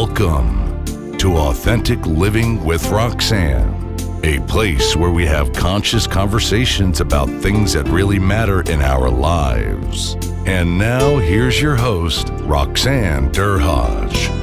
Welcome to Authentic Living with Roxanne, a place where we have conscious conversations about things that really matter in our lives. And now here's your host, Roxanne Derhodge.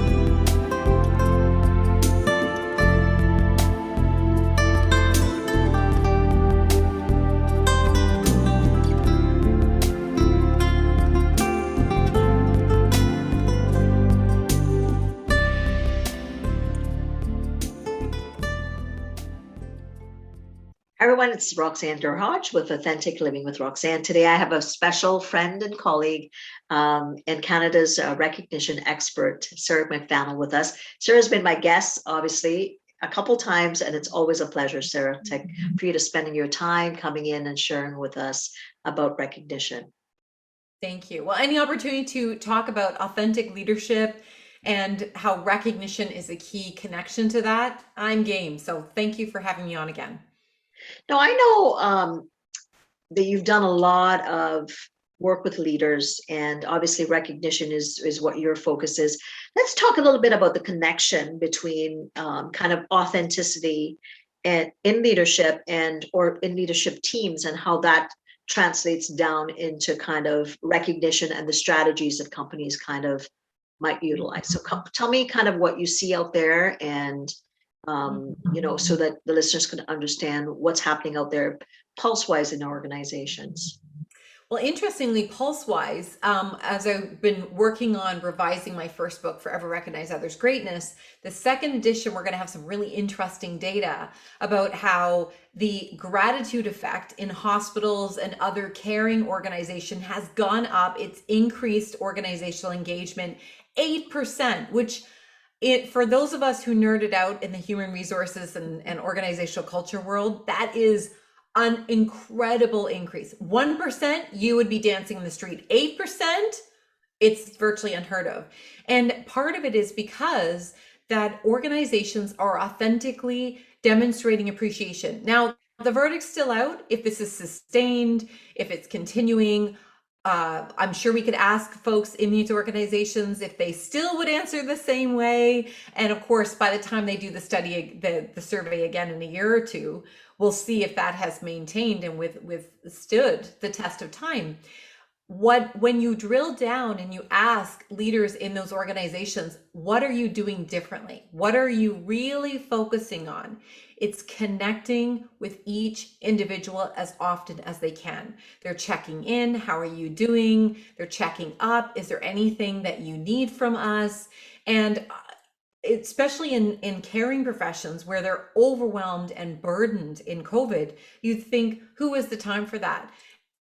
Everyone, it's Roxanne Derhodge with Authentic Living with Roxanne. Today I have a special friend and colleague and Canada's recognition expert, Sarah McVanel, with us. Sarah's been my guest, obviously, a couple times, and it's always a pleasure, Sarah, for you to spending your time coming in and sharing with us about recognition. Thank you. Well, any opportunity to talk about authentic leadership and how recognition is a key connection to that, I'm game. So thank you for having me on again. Now, I know that you've done a lot of work with leaders, and obviously recognition is what your focus is. Let's talk a little bit about the connection between kind of authenticity and in leadership or in leadership teams, and how that translates down into kind of recognition and the strategies that companies kind of might utilize. So tell me kind of what you see out there, and so that the listeners can understand what's happening out there pulse-wise in organizations. Well, interestingly, pulse-wise, as I've been working on revising my first book, Forever Recognize Others' Greatness, the second edition, we're going to have some really interesting data about how the gratitude effect in hospitals and other caring organizations has gone up. It's increased organizational engagement 8%, which for those of us who nerded out in the human resources and organizational culture world, that is an incredible increase. 1%, you would be dancing in the street. 8%, it's virtually unheard of. And part of it is because that organizations are authentically demonstrating appreciation. Now, the verdict's still out if this is sustained, if it's continuing. I'm sure we could ask folks in these organizations if they still would answer the same way. And of course, by the time they do the study, the survey again in a year or two, we'll see if that has maintained and withstood the test of time. When you drill down and you ask leaders in those organizations, what are you doing differently? What are you really focusing on? It's connecting with each individual as often as they can. They're checking in. How are you doing? They're checking up. Is there anything that you need from us? And especially in caring professions where they're overwhelmed and burdened in COVID, you think, who is the time for that?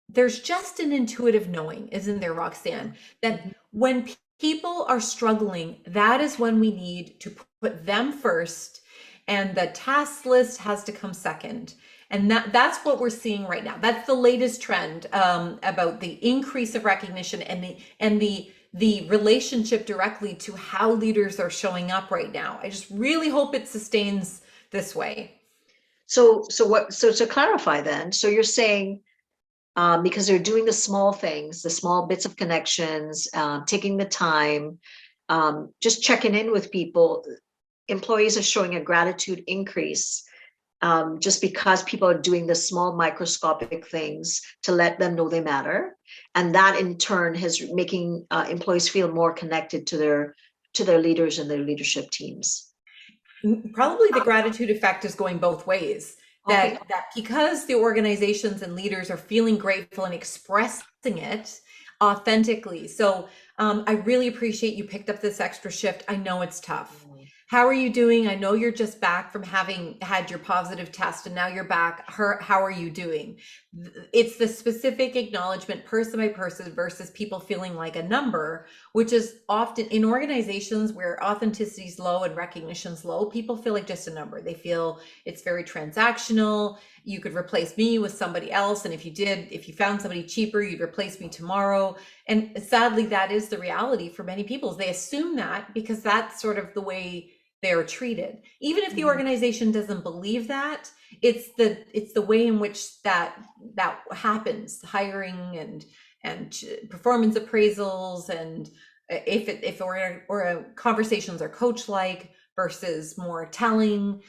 There's just an intuitive knowing, isn't there, Roxanne, that when people are struggling, that is when we need to put them first, and the task list has to come second. And that's what we're seeing right now. That's the latest trend about the increase of recognition and the relationship directly to how leaders are showing up right now. I just really hope it sustains this way. So to clarify then, so you're saying, because they're doing the small things, the small bits of connections, taking the time, just checking in with people, employees are showing a gratitude increase just because people are doing the small microscopic things to let them know they matter. And that in turn is making employees feel more connected to their leaders and their leadership teams. Probably the gratitude effect is going both ways. That because the organizations and leaders are feeling grateful and expressing it authentically. So I really appreciate you picked up this extra shift. I know it's tough. How are you doing? I know you're just back from having had your positive test and now you're back. How are you doing? It's the specific acknowledgement person by person versus people feeling like a number, which is often in organizations where authenticity is low and recognition is low, people feel like just a number. They feel it's very transactional. You could replace me with somebody else. And if you found somebody cheaper, you'd replace me tomorrow. And sadly, that is the reality for many people. They assume that because that's sort of the way they're treated. Even if the organization doesn't believe that, it's the way in which that happens. Hiring and performance appraisals and or conversations are coach like versus more telling.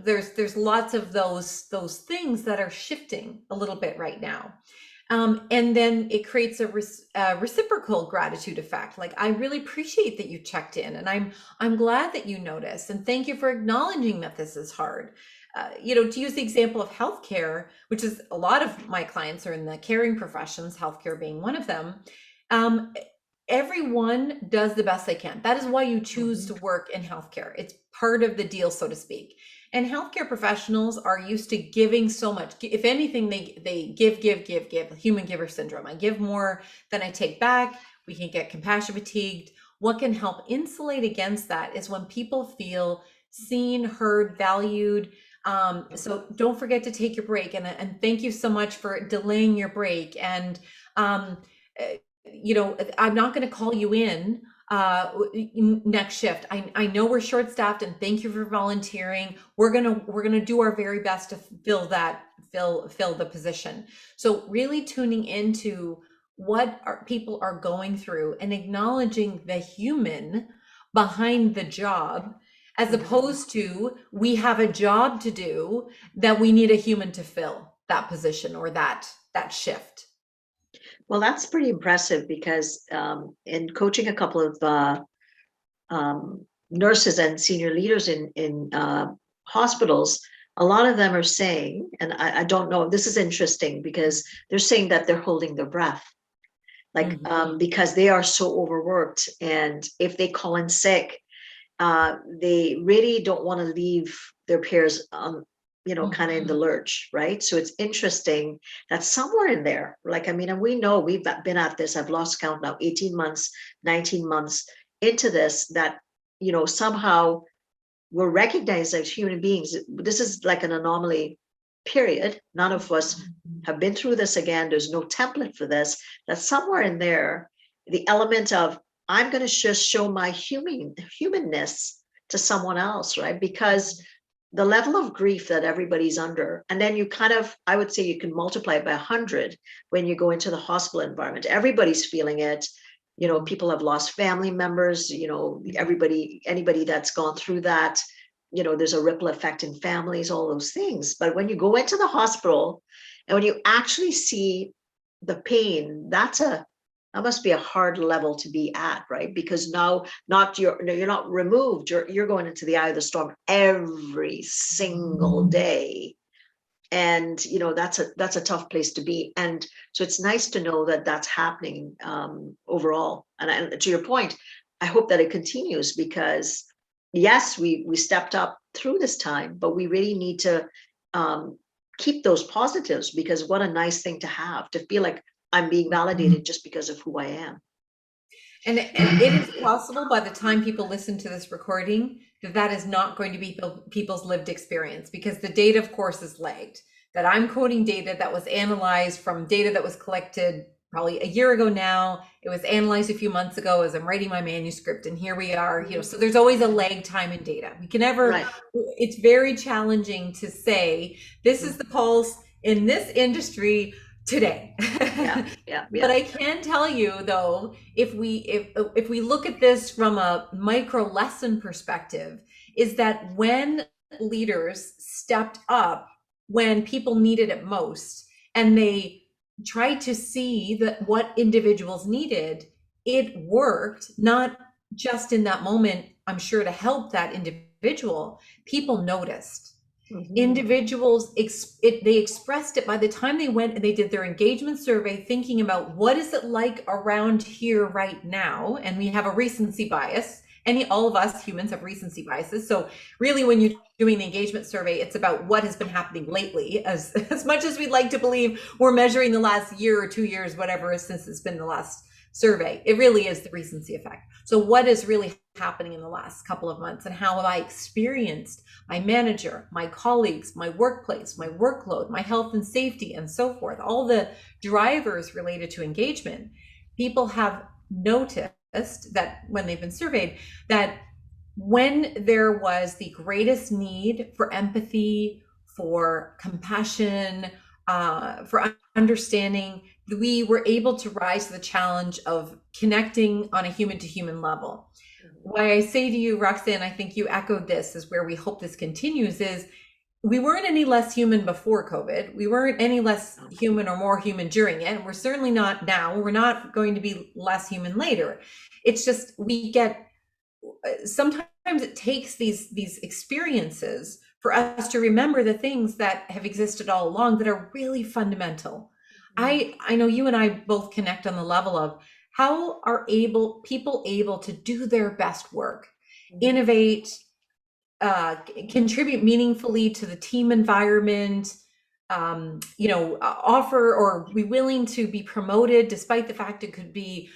There's lots of those things that are shifting a little bit right now. And then it creates a reciprocal gratitude effect. Like, I really appreciate that you checked in, and I'm glad that you noticed, and thank you for acknowledging that this is hard. To use the example of healthcare, which is a lot of my clients are in the caring professions, healthcare being one of them. Everyone does the best they can. That is why you choose to work in healthcare. It's part of the deal, so to speak. And healthcare professionals are used to giving so much. If anything, they give, human giver syndrome. I give more than I take back. We can get compassion fatigued. What can help insulate against that is when people feel seen, heard, valued. So don't forget to take your break. And thank you so much for delaying your break. And, I'm not going to call you in next shift. I know we're short staffed, and thank you for volunteering. We're gonna do our very best to fill the position. So really tuning into what people are going through and acknowledging the human behind the job, as opposed to we have a job to do that we need a human to fill that position or that shift. Well, that's pretty impressive because in coaching a couple of nurses and senior leaders in hospitals, a lot of them are saying, and I don't know, this is interesting because they're saying that they're holding their breath, like because they are so overworked, and if they call in sick, they really don't want to leave their peers kind of in the lurch, right? So it's interesting that somewhere in there, and we know we've been at this, I've lost count now, 18 months, 19 months into this, that, somehow we're recognized as human beings. This is like an anomaly, period. None of us have been through this again. There's no template for this. That somewhere in there, the element of, I'm going to just show my humanness to someone else, right? Because the level of grief that everybody's under, and then you I would say you can multiply it by 100 when you go into the hospital environment. Everybody's feeling it. People have lost family members, anybody that's gone through that, there's a ripple effect in families, all those things. But when you go into the hospital and when you actually see the pain, that must be a hard level to be at, right? Because now you're not removed, you're going into the eye of the storm every single day. And that's a tough place to be. And so it's nice to know that that's happening overall. And to your point, I hope that it continues, because yes, we stepped up through this time, but we really need to keep those positives, because what a nice thing to feel like I'm being validated just because of who I am. And it is possible by the time people listen to this recording that is not going to be people's lived experience, because the data, of course, is lagged. That I'm quoting data that was analyzed from data that was collected probably a year ago now. It was analyzed a few months ago as I'm writing my manuscript, and here we are. So there's always a lag time in data. We can never. Right. It's very challenging to say this is the pulse in this industry today. Yeah. But I can tell you, though, if we look at this from a micro lesson perspective, is that when leaders stepped up when people needed it most, and they tried to see that what individuals needed, it worked, not just in that moment, I'm sure, to help that individual. People noticed. Individuals, they expressed it by the time they went and they did their engagement survey, thinking about what is it like around here right now. And we have a recency bias. All of us humans have recency biases. So really, when you're doing the engagement survey, it's about what has been happening lately. As much as we'd like to believe we're measuring the last year or 2 years, whatever, since it's been the last survey, it really is the recency effect. So what is really happening in the last couple of months, and how have I experienced my manager, my colleagues, my workplace, my workload, my health and safety, and so forth, all the drivers related to engagement. People have noticed that when they've been surveyed, that when there was the greatest need for empathy, for compassion, for understanding, we were able to rise to the challenge of connecting on a human to human level. Why I say to you, Roxanne, I think you echoed this, is where we hope this continues, is we weren't any less human before COVID. We weren't any less human or more human during it. We're certainly not now. We're not going to be less human later. It's just we get, sometimes it takes these experiences for us to remember the things that have existed all along that are really fundamental. I know you and I both connect on the level of how are people able to do their best work, innovate, contribute meaningfully to the team environment, offer or be willing to be promoted despite the fact it could be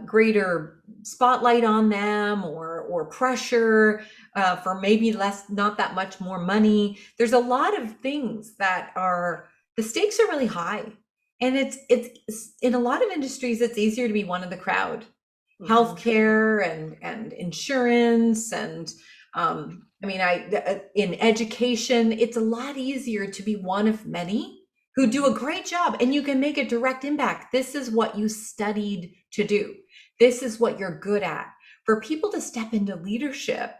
greater spotlight on them or pressure for maybe not that much more money. There's a lot of things that the stakes are really high. And it's in a lot of industries, it's easier to be one of the crowd. Healthcare and insurance and in education, it's a lot easier to be one of many who do a great job, and you can make a direct impact. This is what you studied to do. This is what you're good at. For people to step into leadership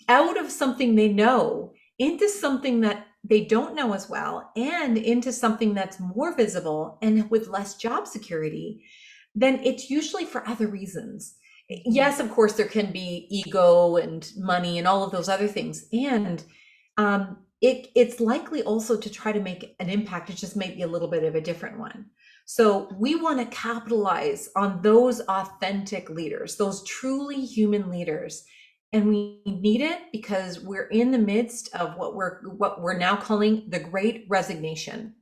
out of something they know into something that they don't know as well, and into something that's more visible and with less job security, then it's usually for other reasons. Yes, of course, there can be ego and money and all of those other things. And it's likely also to try to make an impact. It just may be a little bit of a different one. So we want to capitalize on those authentic leaders, those truly human leaders. And we need it because we're in the midst of what we're now calling the Great Resignation.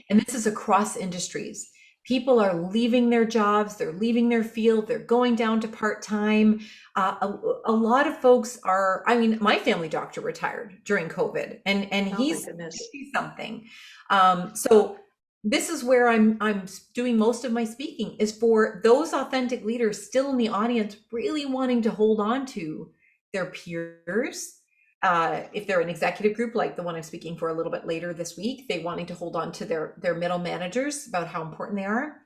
And this is across industries. People are leaving their jobs, they're leaving their field, they're going down to part-time. A lot of folks are, my family doctor retired during COVID and he's 60-something. So this is where I'm doing most of my speaking, is for those authentic leaders still in the audience, really wanting to hold on to their peers. If they're an executive group like the one I'm speaking for a little bit later this week, they wanting to hold on to their middle managers about how important they are.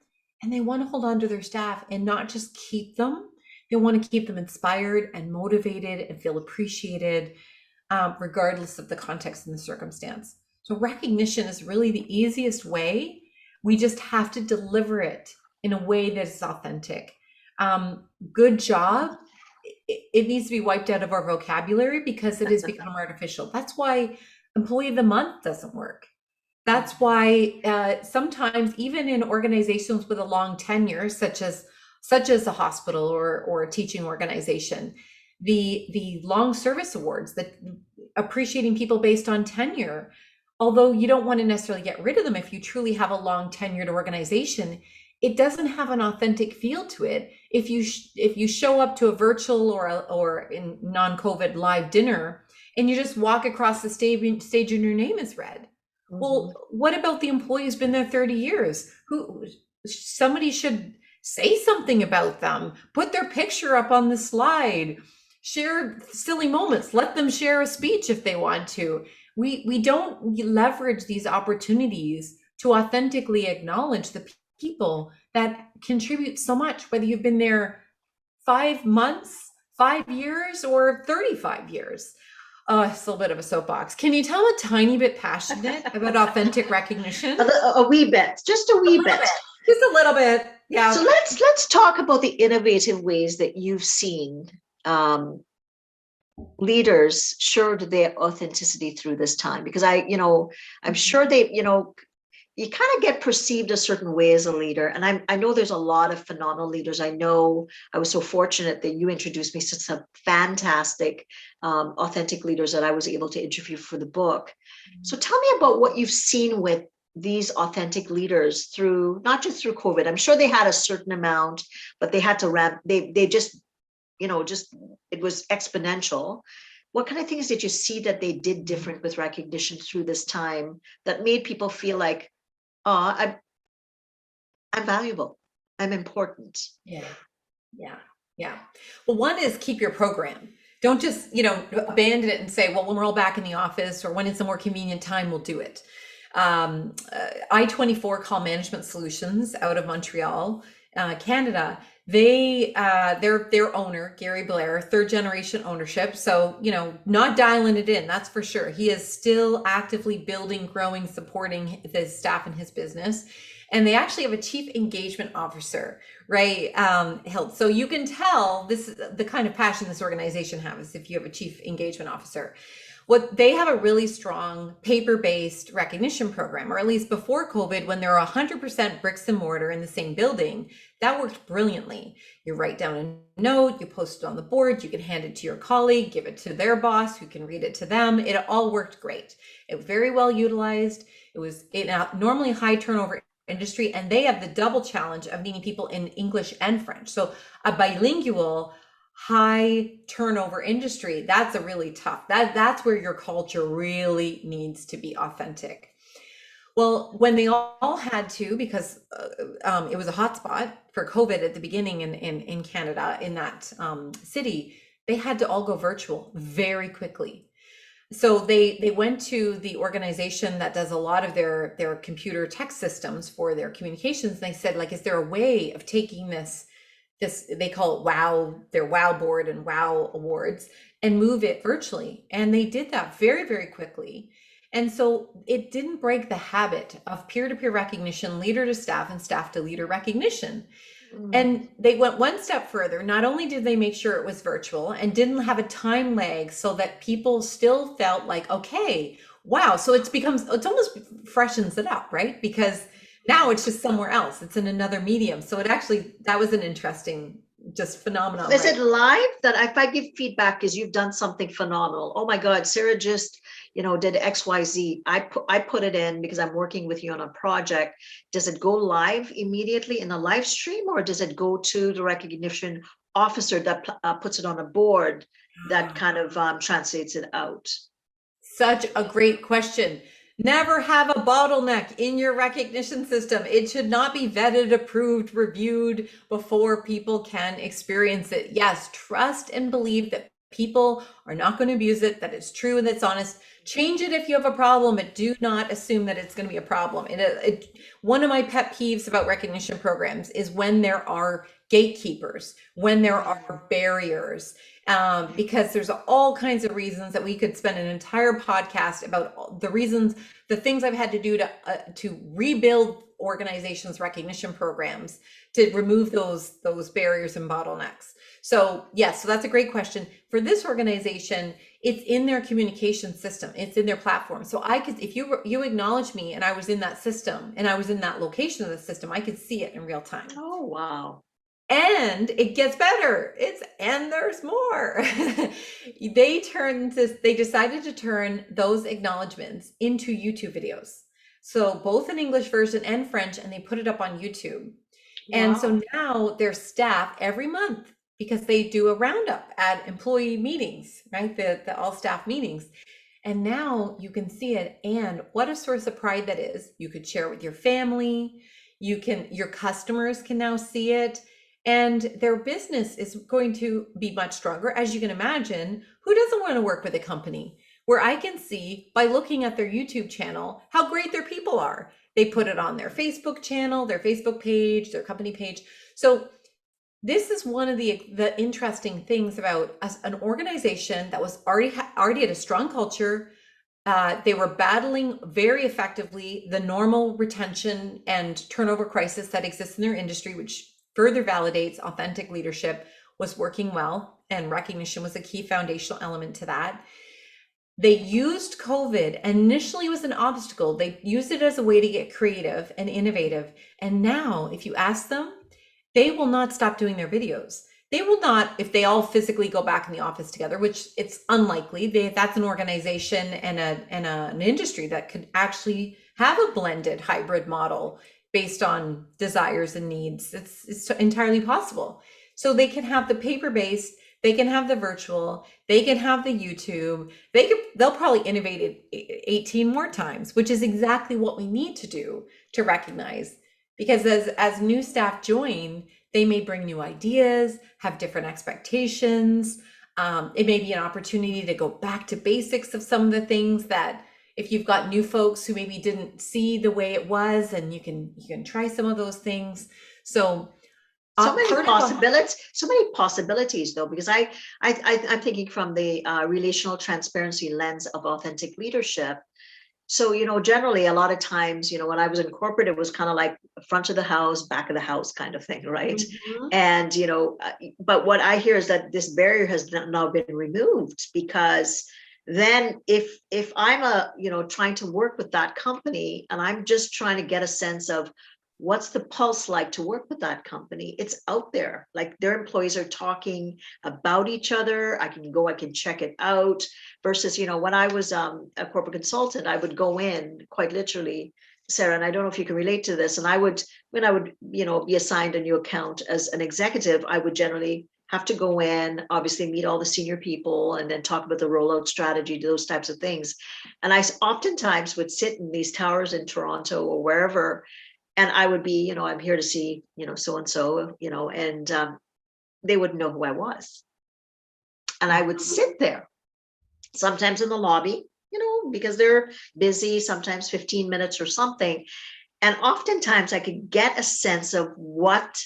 And they want to hold on to their staff and not just keep them. They want to keep them inspired and motivated and feel appreciated, regardless of the context and the circumstance. So recognition is really the easiest way. We just have to deliver it in a way that is authentic. Good job. It needs to be wiped out of our vocabulary because it has become artificial. That's why Employee of the Month doesn't work. That's why sometimes even in organizations with a long tenure, such as a hospital or a teaching organization, the long service awards, that appreciating people based on tenure, although you don't want to necessarily get rid of them if you truly have a long tenured organization, it doesn't have an authentic feel to it. If you show up to a virtual or in non-COVID live dinner and you just walk across the stage and your name is read. Well, what about the employee who's been there 30 years? Somebody should say something about them, put their picture up on the slide, share silly moments, let them share a speech if they want to. We don't leverage these opportunities to authentically acknowledge the people that contribute so much, whether you've been there 5 months, 5 years, or 35 years. It's a little bit of a soapbox. Can you tell I'm a tiny bit passionate about authentic recognition? A wee bit, just a wee bit. Just a little bit, yeah. So let's talk about the innovative ways that you've seen leaders showed their authenticity through this time, because I'm sure you kind of get perceived a certain way as a leader. And I know there's a lot of phenomenal leaders. I know I was so fortunate that you introduced me to some fantastic, authentic leaders that I was able to interview for the book. So tell me about what you've seen with these authentic leaders through, not just through COVID. I'm sure they had a certain amount, but they had to ramp, they just, it was exponential. What kind of things did you see that they did different with recognition through this time that made people feel like, I'm valuable, I'm important? Yeah. Well, one is keep your program. Don't just, abandon it and say, well, when we're all back in the office or when it's a more convenient time, we'll do it. I-24 Call Management Solutions out of Montreal, Canada. Their owner, Gary Blair, third generation ownership. So, not dialing it in, that's for sure. He is still actively building, growing, supporting the staff in his business. And they actually have a chief engagement officer, right? Hilt. So you can tell this is the kind of passion this organization has if you have a chief engagement officer. What they have a really strong paper-based recognition program, or at least before COVID, when there were 100% bricks and mortar in the same building, that worked brilliantly. You write down a note, you post it on the board, you can hand it to your colleague, give it to their boss, who can read it to them. It all worked great. It was very well utilized. It was normally high turnover industry, and they have the double challenge of needing people in English and French. So a bilingual, high turnover industry, that's a really tough, that's where your culture really needs to be authentic. Well, when they all had to, because it was a hotspot for COVID at the beginning in Canada, in that city, they had to all go virtual very quickly. So they went to the organization that does a lot of their computer tech systems for their communications. And they said, like, is there a way of taking this, they call it WOW, their WOW board and WOW awards, and move it virtually? And they did that very, very quickly. And so it didn't break the habit of peer-to-peer recognition, leader to staff, and staff to leader recognition. And they went one step further. Not only did they make sure it was virtual and didn't have a time lag, so that people still felt like, okay, wow. So it's almost freshens it up, right? Because now it's just somewhere else. It's in another medium. So that was an interesting, just phenomenon. Is it live that if I give feedback is you've done something phenomenal? Oh my God, Sarah just, did XYZ. I put it in because I'm working with you on a project. Does it go live immediately in a live stream, or does it go to the recognition officer that puts it on a board that kind of translates it out? Such a great question. Never have a bottleneck in your recognition system. It should not be vetted, approved, reviewed before people can experience it. Yes, trust and believe that people are not going to abuse it, that it's true and that's honest. Change it if you have a problem, but do not assume that it's going to be a problem. One of my pet peeves about recognition programs is when there are gatekeepers, when there are barriers, because there's all kinds of reasons that we could spend an entire podcast about the reasons, the things I've had to do to rebuild organizations' recognition programs to remove those barriers and bottlenecks. So yes, so that's a great question. For this organization, it's in their communication system. It's in their platform. So I could, if you acknowledge me and I was in that system and I was in that location of the system, I could see it in real time. Oh, wow. And it gets better. And there's more. They decided to turn those acknowledgements into YouTube videos. So both an English version and French, and they put it up on YouTube. Wow. And so now their staff every month, because they do a roundup at employee meetings, right? The all staff meetings. And now you can see it. And what a source of pride that is. You could share it with your family. Your customers can now see it. And their business is going to be much stronger. As you can imagine, who doesn't want to work with a company where I can see by looking at their YouTube channel how great their people are? They put it on their Facebook channel, their Facebook page, their company page. So this is one of the interesting things about an organization that was already had a strong culture. They were battling very effectively the normal retention and turnover crisis that exists in their industry, which further validates authentic leadership was working well, and recognition was a key foundational element to that. They used COVID, initially was an obstacle. They used it as a way to get creative and innovative. And now if you ask them, they will not stop doing their videos. They will not, if they all physically go back in the office together, which it's unlikely. That's an organization and an industry that could actually have a blended hybrid model based on desires and needs. It's entirely possible. So they can have the paper-based, they can have the virtual, they can have the YouTube. They'll probably innovate it 18 more times, which is exactly what we need to do to recognize. Because as new staff join, they may bring new ideas, have different expectations. It may be an opportunity to go back to basics of some of the things that if you've got new folks who maybe didn't see the way it was, and you can try some of those things. So so many part of possibilities, so many possibilities though, because I'm thinking from the relational transparency lens of authentic leadership. So, generally a lot of times, when I was in corporate, it was kind of like front of the house, back of the house kind of thing, right? Mhm. And, but what I hear is that this barrier has now been removed, because then if I'm trying to work with that company, and I'm just trying to get a sense of what's the pulse like to work with that company, it's out there. Like, their employees are talking about each other. I can check it out. Versus, when I was a corporate consultant, I would go in quite literally, Sarah, and I don't know if you can relate to this. And when I would, be assigned a new account as an executive, I would generally have to go in, obviously meet all the senior people, and then talk about the rollout strategy, those types of things. And I oftentimes would sit in these towers in Toronto or wherever, and I would be, I'm here to see, so and so, and they wouldn't know who I was. And I would sit there, sometimes in the lobby, because they're busy, sometimes 15 minutes or something. And oftentimes I could get a sense of what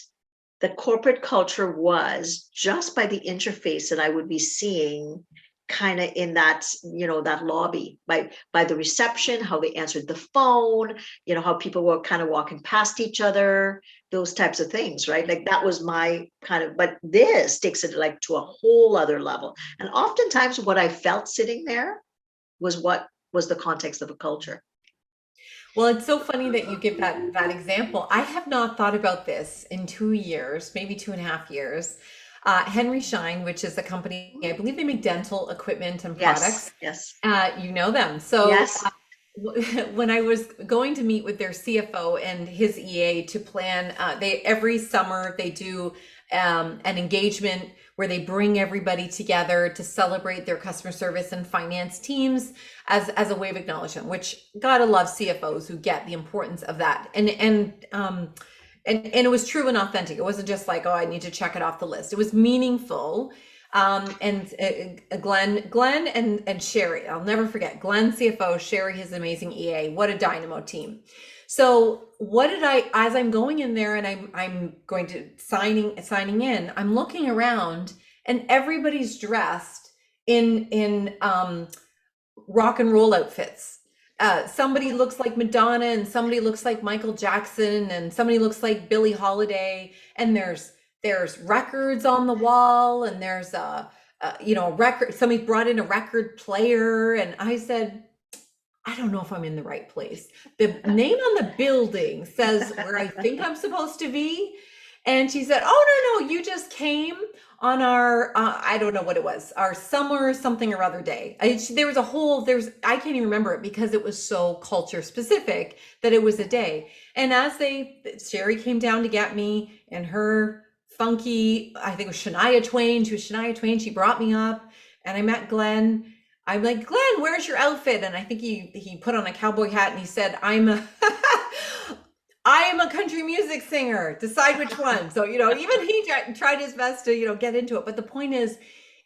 the corporate culture was just by the interface that I would be seeing kind of in that, that lobby, by the reception, how they answered the phone, how people were kind of walking past each other, those types of things, right? Like, that was my kind of, but this takes it like to a whole other level. And oftentimes what I felt sitting there was what was the context of a culture. Well, it's so funny that you give that example. I have not thought about this in 2 years, maybe 2.5 years. Henry Schein, which is a company, I believe they make dental equipment and products. Yes. You know them. So Yes. when I was going to meet with their CFO and his EA to plan, every summer they do an engagement where they bring everybody together to celebrate their customer service and finance teams as a way of acknowledgement, which gotta love CFOs who get the importance of that. And it was true and authentic. It wasn't just like, oh, I need to check it off the list. It was meaningful. Glenn and Sherry, I'll never forget Glenn CFO, Sherry, his amazing EA. What a dynamo team. So as I'm going in there and I'm going to signing in, I'm looking around and everybody's dressed in rock and roll outfits. Somebody looks like Madonna, and somebody looks like Michael Jackson, and somebody looks like Billie Holiday, and there's records on the wall, and there's a record. Somebody brought in a record player, and I said, I don't know if I'm in the right place. The name on the building says where I think I'm supposed to be. And she said, oh, no, you just came on our, I don't know what it was, our summer something or other day. I can't even remember it because it was so culture specific that it was a day. And Sherry came down to get me and her funky, I think it was Shania Twain. She was Shania Twain. She brought me up and I met Glenn. I'm like, Glenn, where's your outfit? And I think he put on a cowboy hat and he said, I am a country music singer. Decide which one. So, even he tried his best to, get into it. But the point is,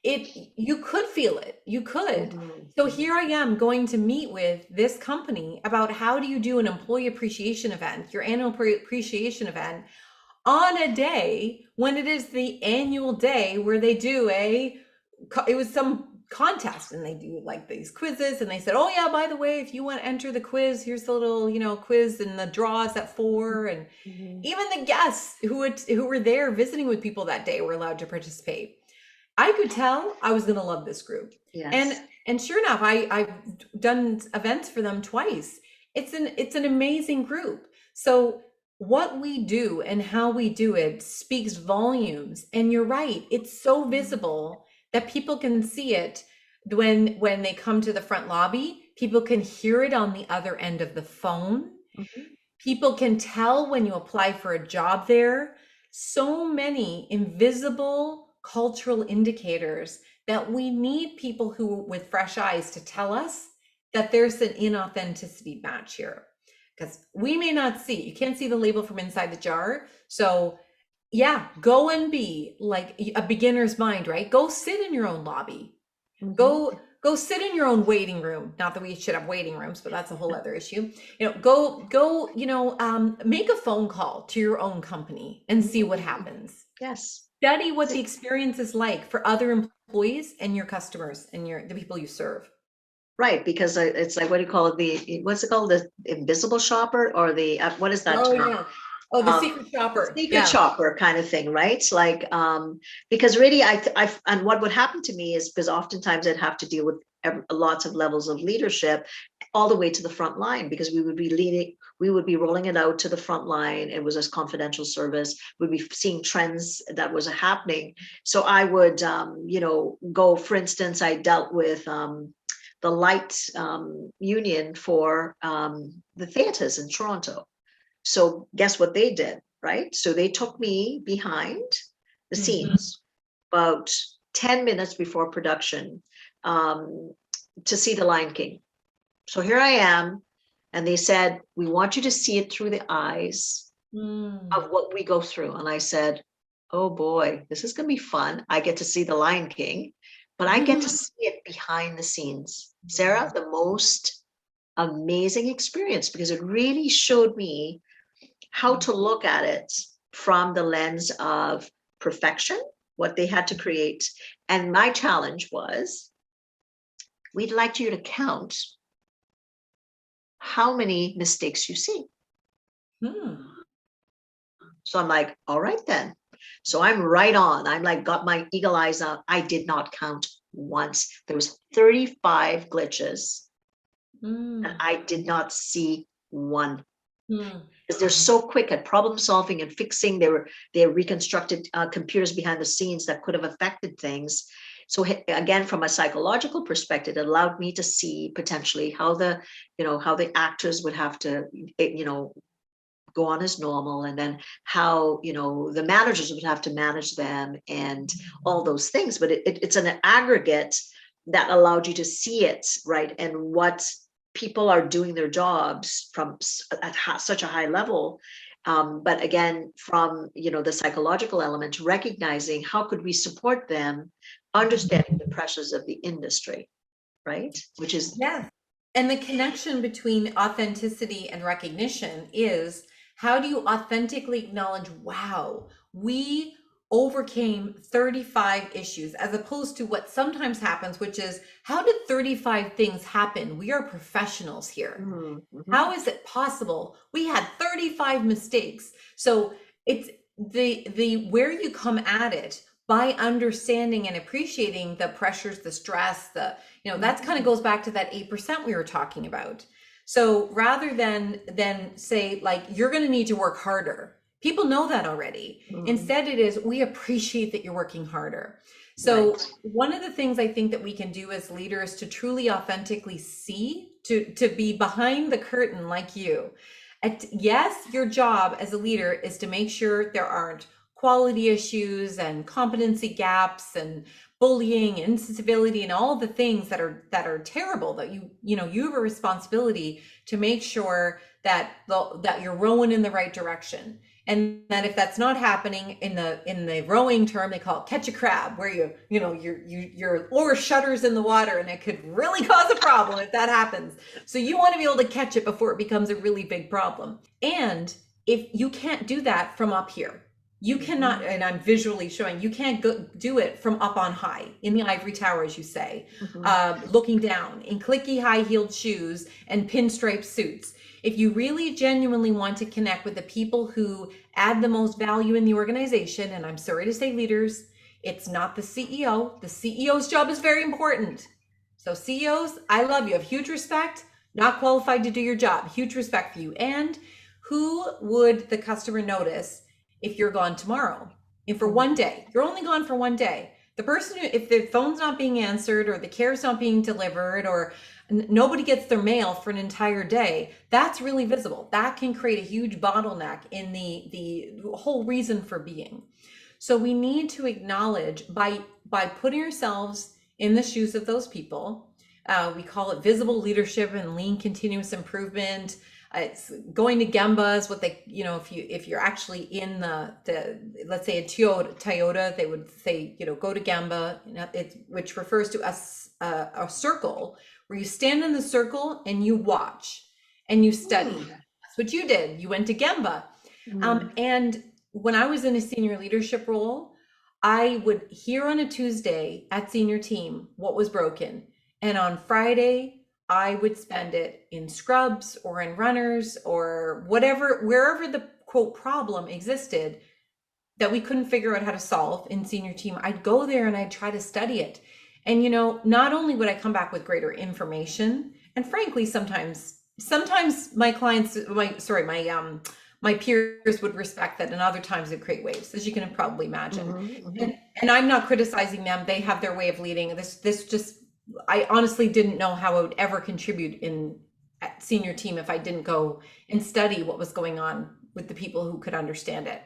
you could feel it. You could. Mm-hmm. So here I am going to meet with this company about how do you do an employee appreciation event, your annual appreciation event, on a day when it is the annual day where they do it was some contest and they do like these quizzes, and they said, oh yeah, by the way, if you want to enter the quiz, here's the little quiz, and the draw is at 4. And even the guests who were there visiting with people that day were allowed to participate. I could tell I was going to love this group. Yes. And sure enough, I've done events for them twice. It's an amazing group. So what we do and how we do it speaks volumes. And you're right, it's so visible that people can see it when they come to the front lobby. People can hear it on the other end of the phone. People can tell when you apply for a job there. So many invisible cultural indicators that we need people who with fresh eyes to tell us that there's an inauthenticity match here. Because we may not see, you can't see the label from inside the jar. So yeah, go and be like a beginner's mind, right? Go sit in your own lobby. Go go sit in your own waiting room. Not that we should have waiting rooms, but that's a whole other issue. Go, make a phone call to your own company and see what happens. Yes. Study what the experience is like for other employees and your customers and the people you serve. Right, because it's like, what do you call it? What's it called? The invisible shopper, or the what is that Oh term? yeah. Oh, the secret shopper. Secret shopper kind of thing, right? Like, because really, and what would happen to me is, because oftentimes I'd have to deal with lots of levels of leadership, all the way to the front line, because we would be rolling it out to the front line. It was a confidential service. We'd be seeing trends that was happening. So I would, go. For instance, I dealt with the light union for the theaters in Toronto. So guess what they did, right? So they took me behind the scenes about 10 minutes before production to see The Lion King. So here I am, and they said, we want you to see it through the eyes of what we go through. And I said, oh boy, this is going to be fun. I get to see The Lion King, but I get to see it behind the scenes. Sarah, the most amazing experience, because it really showed me how to look at it from the lens of perfection, what they had to create. And my challenge was, we'd like you to count how many mistakes you see. So I'm like, all right then. So I'm right on. I'm like, got my eagle eyes out. I did not count once. There was 35 glitches, and I did not see one. Because they're so quick at problem solving and fixing. They reconstructed computers behind the scenes that could have affected things. So again, from a psychological perspective, it allowed me to see potentially how the actors would have to, go on as normal, and then how, the managers would have to manage them, and all those things. But it's an aggregate that allowed you to see it, right? And what people are doing their jobs from at such a high level. But again, from, the psychological element, recognizing how could we support them, understanding the pressures of the industry, right? Which is, yeah. And the connection between authenticity and recognition is, how do you authentically acknowledge, wow, we overcame 35 issues, as opposed to what sometimes happens, which is, how did 35 things happen? We are professionals here. How is it possible? We had 35 mistakes. So it's the where you come at it by understanding and appreciating the pressures, the stress, that's kind of goes back to that 8% we were talking about. So rather than say, like, you're going to need to work harder, people know that already. Instead, it is, we appreciate that you're working harder. So one of the things I think that we can do as leaders to truly authentically see, to be behind the curtain like you. Yes, your job as a leader is to make sure there aren't quality issues and competency gaps and bullying, incivility, and all the things that are terrible, that you have a responsibility to make sure that you're rowing in the right direction. And that if that's not happening, in the rowing term, they call it catch a crab, where your oar shudders in the water, and it could really cause a problem if that happens. So you want to be able to catch it before it becomes a really big problem. And if you can't do that from up here, you cannot, and I'm visually showing, you can't do it from up on high in the ivory tower, as you say, looking down in clicky high-heeled shoes and pinstripe suits. If you really genuinely want to connect with the people who add the most value in the organization, and I'm sorry to say leaders, it's not the CEO. The CEO's job is very important. So CEOs, I love you. I have huge respect, not qualified to do your job. Huge respect for you. And who would the customer notice if you're gone tomorrow? And for one day, you're only gone for one day. The person who, if their phone's not being answered, or the care's not being delivered, or nobody gets their mail for an entire day, that's really visible. That can create a huge bottleneck in the whole reason for being. So we need to acknowledge, by putting ourselves in the shoes of those people, we call it visible leadership and lean continuous improvement. It's going to Gemba is what they, if you're actually in the let's say a Toyota, they would say, go to Gemba, which refers to a circle where you stand in the circle and you watch and you study. That's what you did. You went to Gemba. And when I was in a senior leadership role, I would hear on a Tuesday at senior team what was broken. And on Friday, I would spend it in scrubs or in runners or wherever the quote problem existed that we couldn't figure out how to solve in senior team. I'd go there and I'd try to study it. And, not only would I come back with greater information, and frankly, sometimes my clients, my peers would respect that, and other times it'd create waves, as you can probably imagine. And I'm not criticizing them. They have their way of leading. I honestly didn't know how I would ever contribute at senior team if I didn't go and study what was going on with the people who could understand it.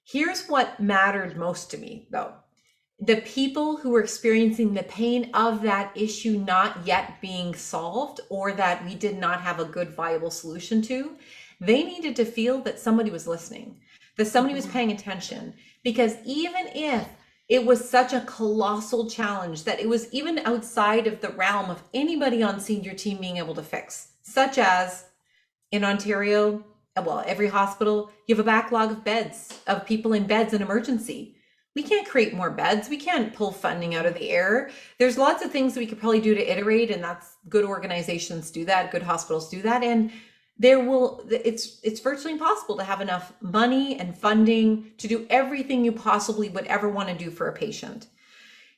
Here's what mattered most to me, though. The people who were experiencing the pain of that issue not yet being solved, or that we did not have a good, viable solution to, they needed to feel that somebody was listening, that somebody was paying attention. Because even if it was such a colossal challenge that it was even outside of the realm of anybody on senior team being able to fix, such as in Ontario, well, every hospital, you have a backlog of beds, of people in beds in emergency. We can't create more beds. We can't pull funding out of the air. There's lots of things that we could probably do to iterate, and that's good organizations do that, good hospitals do that. And it's virtually impossible to have enough money and funding to do everything you possibly would ever want to do for a patient.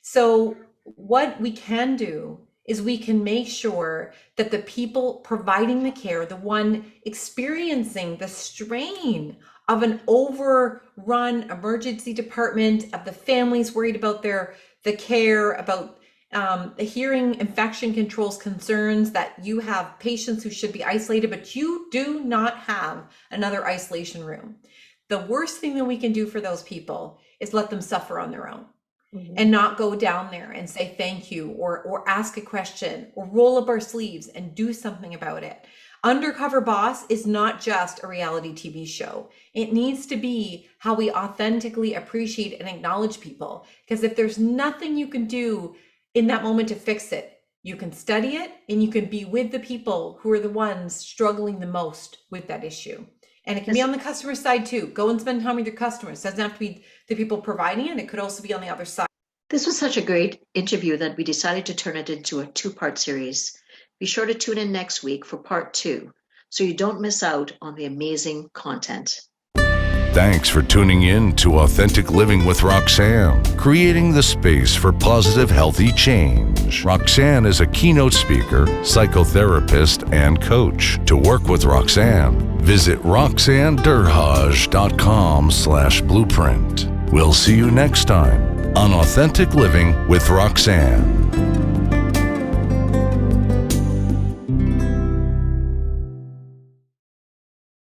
So what we can do is we can make sure that the people providing the care, the one experiencing the strain of an overrun emergency department, of the families worried about the care, about hearing infection controls concerns, that you have patients who should be isolated, but you do not have another isolation room. The worst thing that we can do for those people is let them suffer on their own and not go down there and say thank you, or ask a question, or roll up our sleeves and do something about it. Undercover Boss is not just a reality TV show. It needs to be how we authentically appreciate and acknowledge people. Because if there's nothing you can do in that moment to fix it, you can study it and you can be with the people who are the ones struggling the most with that issue. And it can be on the customer side too. Go and spend time with your customers. It doesn't have to be the people providing it. It could also be on the other side. This was such a great interview that we decided to turn it into a 2-part series. Be sure to tune in next week for part 2, so you don't miss out on the amazing content. Thanks for tuning in to Authentic Living with Roxanne, creating the space for positive, healthy change. Roxanne is a keynote speaker, psychotherapist, and coach. To work with Roxanne, visit roxannederhage.com/blueprint. We'll see you next time on Authentic Living with Roxanne.